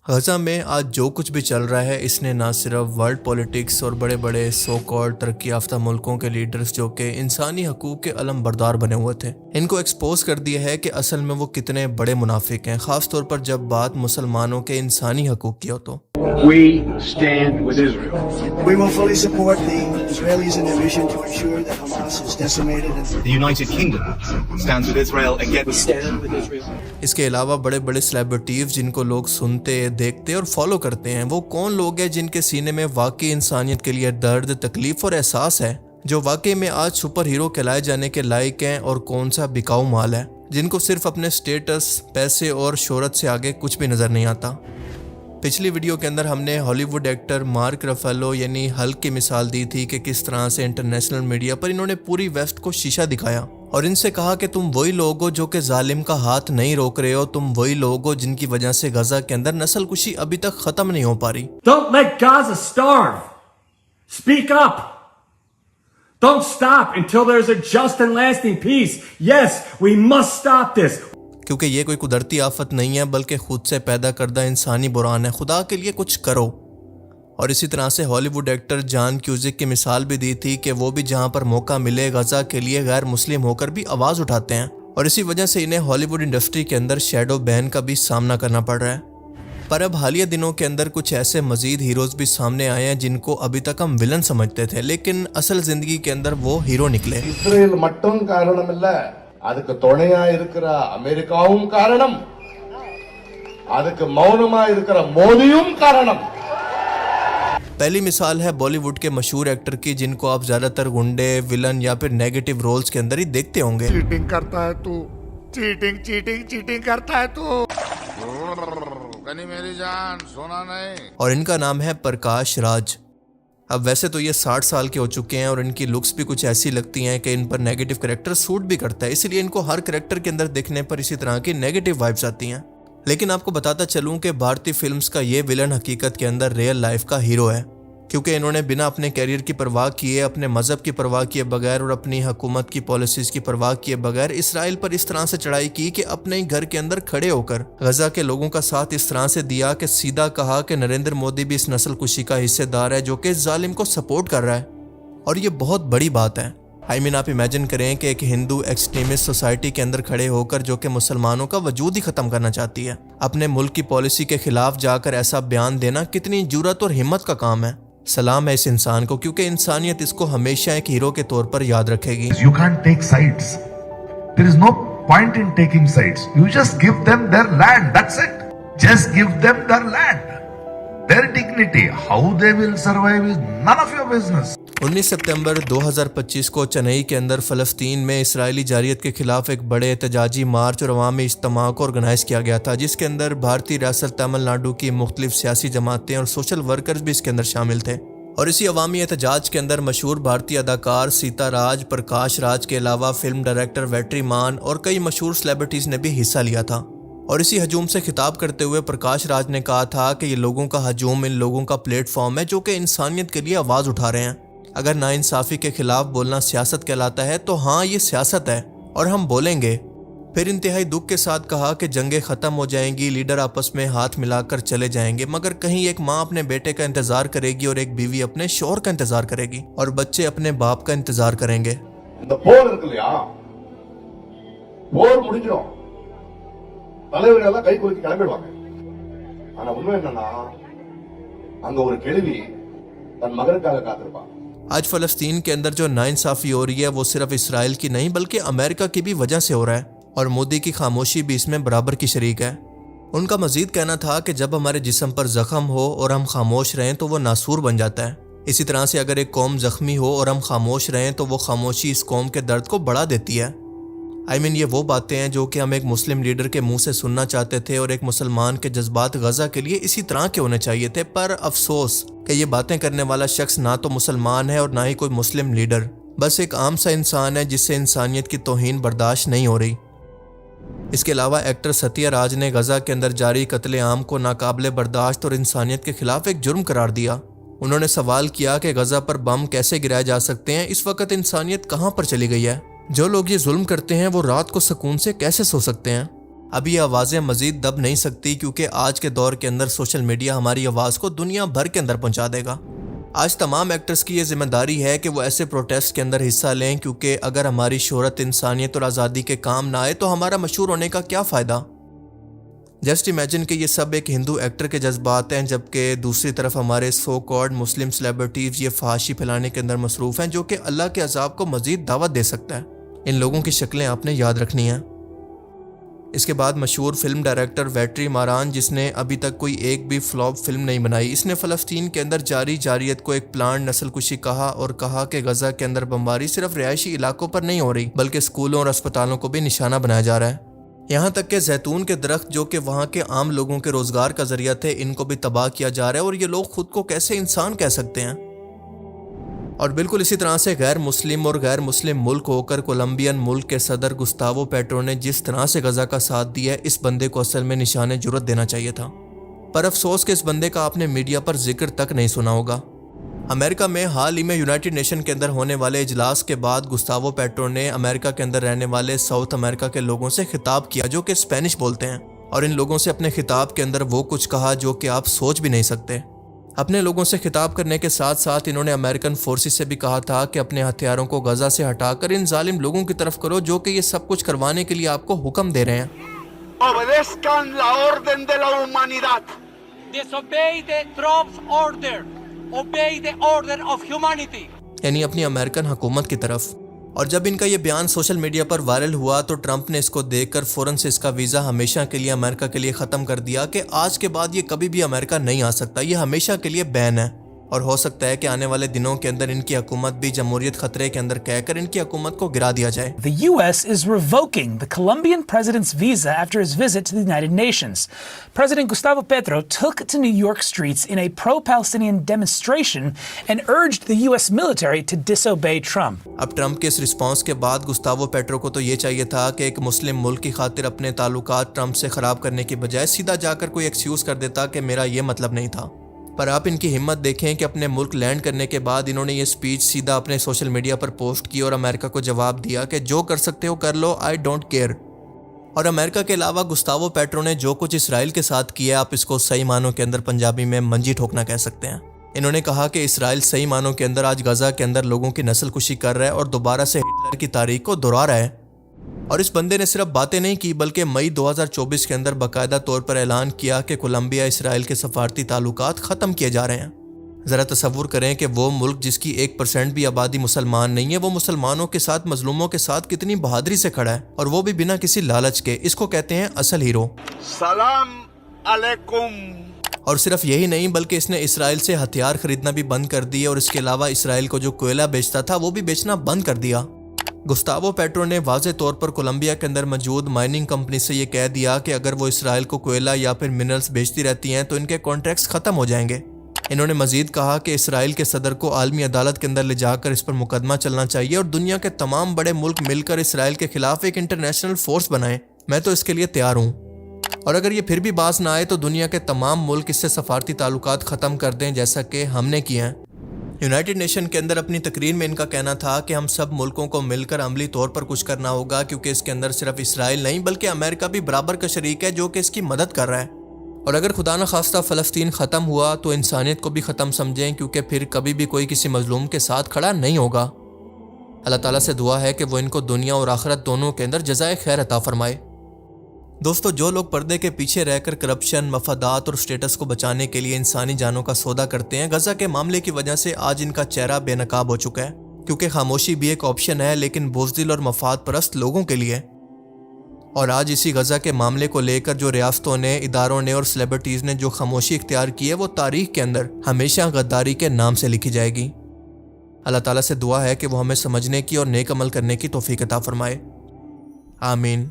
गजा में आज जो कुछ भी चल रहा है इसने ना सिर्फ वर्ल्ड पॉलिटिक्स और बड़े बड़े सो कॉल्ड तरक्की याफ्ता मुल्कों के लीडर्स जो कि इंसानी हकूक के अलम बरदार बने हुए थे इनको एक्सपोज कर दिया है कि असल में वो कितने बड़े मुनाफिक हैं, खास तौर पर जब बात मुसलमानों के इंसानी हकूक की हो तो। We stand with Israel. We will fully support the Israelis in their mission to ensure that Hamas is decimated. The United Kingdom stands with Israel again. We stand with Israel. इसके अलावा बड़े बड़े सेलिब्रिटीज जिनको लोग सुनते, देखते और follow करते हैं, वो कौन लोग हैं जिनके सीने में वाकई इंसानियत के लिए दर्द, तकलीफ और एहसास है, जो वाकई में आज सुपर हीरो कहलाए जाने के लायक हैं, और कौन सा बिकाऊ माल है जिनको सिर्फ अपने स्टेटस, पैसे और शोहरत से आगे कुछ भी नजर नहीं आता। पिछली वीडियो के अंदर हमने हॉलीवुड एक्टर मार्क रफेलो यानी हल्क की मिसाल दी थी कि किस तरह से इंटरनेशनल मीडिया पर इन्होंने पूरी वेस्ट को शीशा दिखाया और इनसे कहा कि तुम वही लोग हो जो कि जालिम का हाथ नहीं रोक रहे हो, तुम वही लोग हो जिनकी वजह से गजा के अंदर नस्ल कुशी अभी तक खत्म नहीं हो पा रही। Don't let Gaza starve. Speak up. Don't stop until there's a just and lasting peace. Yes, we must stop this. क्योंकि ये कोई कुदरती आफत नहीं है बल्कि खुद से पैदा करदा इंसानी बुरान है, खुदा के लिए कुछ करो। और इसी तरह से हॉलीवुड एक्टर जॉन क्यूजिक की मिसाल भी दी थी कि वो भी जहां पर मौका मिले गजा के लिए गैर मुस्लिम होकर भी आवाज उठाते हैं, और इसी वजह से इन्हें हॉलीवुड इंडस्ट्री के अंदर शैडो बैन का भी सामना करना पड़ रहा है। पर अब हालिया दिनों के अंदर कुछ ऐसे मजीद हीरोज भी सामने आए हैं जिनको अभी तक हम विलन समझते थे, लेकिन असल जिंदगी के अंदर वो हीरो निकले। இஸ்ரேல் மட்டும் காரணம் இல்ல, அதுக்கு துணையா இருக்கிற அமெரிக்காவும் காரணம், அதுக்கு மௌனமா இருக்கிற மோடியும் காரணம்। पहली मिसाल है बॉलीवुड के मशहूर एक्टर की जिनको आप ज्यादातर गुंडे, विलन या फिर नेगेटिव रोल्स के अंदर ही देखते होंगे। चीटिंग करता है तू, चीटिंग चीटिंग चीटिंग करता है तू, कनी मेरी जान सोना नहीं। और इनका नाम है प्रकाश राज। अब वैसे तो ये 60 साल के हो चुके हैं और इनकी लुक्स भी कुछ ऐसी लगती हैं कि इन पर नेगेटिव कैरेक्टर सूट भी करता है, इसलिए इनको हर कैरेक्टर के अंदर देखने पर इसी तरह की नेगेटिव वाइब्स आती हैं। लेकिन आपको बताता चलूं कि भारतीय फिल्म्स का ये विलन हकीकत के अंदर रियल लाइफ का हीरो है, क्योंकि इन्होंने बिना अपने कैरियर की परवाह किए, अपने मजहब की परवाह किए बगैर और अपनी हुकूमत की पॉलिसीज की परवाह किए बगैर इसराइल पर इस तरह से चढ़ाई की कि अपने ही घर के अंदर खड़े होकर गजा के लोगों का साथ इस तरह से दिया कि सीधा कहा कि नरेंद्र मोदी भी इस नस्ल कुशी का हिस्सेदार है जो कि इस जालिम को सपोर्ट कर रहा है। और ये बहुत बड़ी बात है। आप इमेजिन करें कि एक हिंदू एक्सट्रीमिस्ट सोसाइटी के अंदर खड़े होकर जो कि मुसलमानों का वजूद ही खत्म करना चाहती है, अपने मुल्क की पॉलिसी के खिलाफ जाकर ऐसा बयान देना कितनी जुर्रत और हिम्मत का काम है। सलाम है इस इंसान को, क्योंकि इंसानियत इसको हमेशा एक हीरो के तौर पर याद रखेगी। You can't take sides. There is no point in taking sides. You just give them their land. That's it. Just give them their land. Their dignity. How they will survive is none of your business. 19 सितंबर 2025 को चेन्नई के अंदर फ़लस्तीन में Israeli जारियत के खिलाफ एक बड़े एहतजाजी मार्च और अवामी इज्तिमा को ऑर्गेनाइज किया गया था, जिसके अंदर भारतीय रियासत तमिलनाडु की मुख्तलिफ सियासी जमातें और सोशल वर्कर्स भी इसके अंदर शामिल थे। और इसी अवामी एहतजाज के अंदर मशहूर भारतीय अदाकार सीता राज, प्रकाश राज के अलावा फिल्म डायरेक्टर वेट्रीमान और कई मशहूर सेलिब्रिटीज ने भी हिस्सा लिया था। और इसी हजूम से खिताब करते हुए प्रकाश राज ने कहा था कि ये लोगों का हजूम इन लोगों का प्लेटफॉर्म है जो कि इंसानियत के लिए आवाज़ उठा रहे हैं। अगर नाइंसाफ़ी के खिलाफ बोलना सियासत कहलाता है तो हाँ, ये सियासत है और हम बोलेंगे। फिर इंतहाई दुख के साथ कहा कि जंगें ख़त्म हो जाएंगी, लीडर आपस में हाथ मिलाकर चले जाएंगे, मगर कहीं एक माँ अपने बेटे का इंतज़ार करेगी और एक बीवी अपने शौहर का इंतज़ार करेगी और बच्चे अपने बाप का इंतज़ार करेंगे। இந்த போர் இருக்கு இல்லையா, போர் முடிஞ்சிடும், தலைவர்கள் எல்லாம் கை குலுக்கி கிளம்பிடுவாங்க। ஆனா உண்மை என்னன்னா அங்க ஒரு கேள்வி தன் மகனுக்காக காத்திருப்பான்। आज फ़लस्तीन के अंदर जो नाइंसाफ़ी हो रही है वो सिर्फ इसराइल की नहीं बल्कि अमेरिका की भी वजह से हो रहा है, और मोदी की खामोशी भी इसमें बराबर की शरीक है। उनका मजीद कहना था कि जब हमारे जिस्म पर जख्म हो और हम खामोश रहें तो वो नासूर बन जाता है। इसी तरह से अगर एक कौम जख्मी हो और हम खामोश रहें तो वो खामोशी इस कौम के दर्द को बढ़ा देती है। ये वो बातें हैं जो कि हम एक मुस्लिम लीडर के मुंह से सुनना चाहते थे, और एक मुसलमान के जज्बात गजा के लिए इसी तरह के होने चाहिए थे। पर अफसोस कि ये बातें करने वाला शख्स ना तो मुसलमान है और ना ही कोई मुस्लिम लीडर, बस एक आम सा इंसान है जिससे इंसानियत की तौहीन बर्दाश्त नहीं हो रही। इसके अलावा एक्टर सत्या राज ने गजा के अंदर जारी कत्ले आम को नाकाबिले बर्दाश्त और इंसानियत के खिलाफ एक जुर्म करार दिया। उन्होंने सवाल किया कि गजा पर बम कैसे गिराए जा सकते हैं, इस वक्त इंसानियत कहाँ पर चली गई है। जो लोग ये जुल्म करते हैं वो रात को सुकून से कैसे सो सकते हैं। अभी ये आवाज़ें मज़ीद दब नहीं सकती क्योंकि आज के दौर के अंदर सोशल मीडिया हमारी आवाज़ को दुनिया भर के अंदर पहुंचा देगा। आज तमाम एक्टर्स की ये जिम्मेदारी है कि वो ऐसे प्रोटेस्ट के अंदर हिस्सा लें, क्योंकि अगर हमारी शोहरत इंसानियत और आज़ादी के काम ना आए तो हमारा मशहूर होने का क्या फ़ायदा। जस्ट इमेजिन कि ये सब एक हिंदू एक्टर के जज्बात हैं, जबकि दूसरी तरफ हमारे सो कॉल्ड मुस्लिम सेलिब्रिटीज़ ये फहाशी फैलाने के अंदर मसरूफ़ हैं, जो कि अल्लाह के अजाब को मज़ीद दावत दे सकता है। इन लोगों की शक्लें आपने याद रखनी हैं। इसके बाद मशहूर फिल्म डायरेक्टर वेट्री मारान, जिसने अभी तक कोई एक भी फ्लॉप फिल्म नहीं बनाई, इसने फ़लस्तीन के अंदर जारी जारियत को एक प्लान नस्लकुशी कहा और कहा कि गजा के अंदर बमबारी सिर्फ रिहायशी इलाकों पर नहीं हो रही बल्कि स्कूलों और अस्पतालों को भी निशाना बनाया जा रहा है। यहाँ तक कि जैतून के दरख्त जो कि वहाँ के आम लोगों के रोज़गार का जरिया थे, इनको भी तबाह किया जा रहा है। और ये लोग खुद को कैसे इंसान कह सकते हैं। और बिल्कुल इसी तरह से गैर मुस्लिम और गैर मुस्लिम मुल्क होकर कोलंबियन मुल्क के सदर गुस्तावो पेट्रो ने जिस तरह से गजा का साथ दिया है, इस बंदे को असल में निशाने जुर्रत देना चाहिए था। पर अफसोस कि इस बंदे का आपने मीडिया पर जिक्र तक नहीं सुना होगा। अमेरिका में हाल ही में यूनाइटेड नेशन के अंदर होने वाले इजलास के बाद गुस्तावो पेट्रो ने अमेरिका के अंदर रहने वाले साउथ अमेरिका के लोगों से खिताब किया जो कि स्पेनिश बोलते हैं, और इन लोगों से अपने खिताब के अंदर वो कुछ कहा जो कि आप सोच भी नहीं सकते। अपने लोगों से खिताब करने के साथ साथ इन्होंने अमेरिकन फोर्सेस से भी कहा था कि अपने हथियारों को गजा से हटाकर इन जालिम लोगों की तरफ करो जो कि ये सब कुछ करवाने के लिए आपको हुक्म दे रहे हैं। Obedezcan la orden de la humanidad. Disobey the Trump's order. Obey the order of humanity. यानी अपनी अमेरिकन हुकूमत की तरफ। और जब इनका ये बयान सोशल मीडिया पर वायरल हुआ तो ट्रंप ने इसको देखकर फ़ौरन से इसका वीज़ा हमेशा के लिए अमेरिका के लिए ख़त्म कर दिया कि आज के बाद ये कभी भी अमेरिका नहीं आ सकता, ये हमेशा के लिए बैन है। और हो सकता है कि आने वाले दिनों के अंदर इनकी हुकूमत भी जमहूरियत खतरे के अंदर कहकर इनकी हुकूमत को गिरा दिया जाए। The US is revoking the Colombian president's visa after his visit to the United Nations. President Gustavo Petro took to New York streets in a pro-Palestinian demonstration and urged the US military to disobey Trump. अब Trump के इस response के बाद Gustavo petro को तो ये चाहिए था कि एक मुस्लिम मुल्क की खातिर अपने ताल्लुकात ट्रंप से ख़राब करने की बजाय सीधा जाकर कोई एक्सक्यूज़ कर देता कि मेरा ये मतलब नहीं था। पर आप इनकी हिम्मत देखें कि अपने मुल्क लैंड करने के बाद इन्होंने ये स्पीच सीधा अपने सोशल मीडिया पर पोस्ट की और अमेरिका को जवाब दिया कि जो कर सकते हो कर लो, आई डोंट केयर। और अमेरिका के अलावा गुस्तावो पेट्रो ने जो कुछ इसराइल के साथ किया, आप इसको सही मानों के अंदर पंजाबी में मंजी ठोकना कह सकते हैं। इन्होंने कहा कि इसराइल सही मानों के अंदर आज गजा के अंदर लोगों की नस्लकुशी कर रहा है और दोबारा से हिटलर की तारीख को दोहरा रहा है। और इस बंदे ने सिर्फ बातें नहीं की बल्कि मई 2024 के अंदर बाकायदा तौर पर ऐलान किया कि कोलंबिया इसराइल के सफारती ताल्लुकात ख़त्म किए जा रहे हैं। ज़रा तसव्वुर करें कि वो मुल्क जिसकी 1% भी आबादी मुसलमान नहीं है, वो मुसलमानों के साथ, मजलूमों के साथ कितनी बहादुरी से खड़ा है, और वो भी बिना किसी लालच के। इसको कहते हैं असल हीरो। सलाम अलैकुम। और सिर्फ यही नहीं बल्कि इसने इसराइल से हथियार खरीदना भी बंद कर दिए और इसके अलावा इसराइल को जो कोयला बेचता था वो भी बेचना बंद कर दिया। गुस्तावो पेट्रो ने वाज़े तौर पर कोलंबिया के अंदर मौजूद माइनिंग कंपनी से ये कह दिया कि अगर वो इसराइल को कोयला या फिर मिनरल्स बेचती रहती हैं तो इनके कॉन्ट्रैक्ट्स ख़त्म हो जाएंगे। इन्होंने मजीद कहा कि इसराइल के सदर को आलमी अदालत के अंदर ले जाकर इस पर मुकदमा चलना चाहिए और दुनिया के तमाम बड़े मुल्क मिलकर इसराइल के खिलाफ एक इंटरनेशनल फोर्स बनाएं। मैं तो इसके लिए तैयार हूँ। और अगर ये फिर भी बाज ना आए तो दुनिया के तमाम मुल्क इससे सफारती ताल्लुकात ख़त्म कर दें, जैसा कि हमने किया है। यूनाइटेड नेशन के अंदर अपनी तकरीर में इनका कहना था कि हम सब मुल्कों को मिलकर अमली तौर पर कुछ करना होगा, क्योंकि इसके अंदर सिर्फ इसराइल नहीं बल्कि अमेरिका भी बराबर का शरीक है जो कि इसकी मदद कर रहा है। और अगर खुदा न खास्ता फ़लस्तीन ख़त्म हुआ तो इंसानियत को भी ख़त्म समझें, क्योंकि फिर कभी भी कोई किसी मजलूम के साथ खड़ा नहीं होगा। अल्लाह ताला से दुआ है कि वो इनको दुनिया और आखिरत दोनों के अंदर जज़ाए खैर अता फरमाए। दोस्तों, जो लोग पर्दे के पीछे रहकर करप्शन, मफादात और स्टेटस को बचाने के लिए इंसानी जानों का सौदा करते हैं, गजा के मामले की वजह से आज इनका चेहरा बेनकाब हो चुका है, क्योंकि खामोशी भी एक ऑप्शन है लेकिन बुज़दिल और मफाद परस्त लोगों के लिए। और आज इसी गजा के मामले को लेकर जो रियासतों ने, इदारों ने और सेलिब्रिटीज़ ने जो खामोशी इख्तियार की है वो तारीख के अंदर हमेशा गद्दारी के नाम से लिखी जाएगी। अल्लाह ताला से दुआ है कि वो हमें समझने की और नेक अमल करने की तौफीक अता फरमाए। आमीन।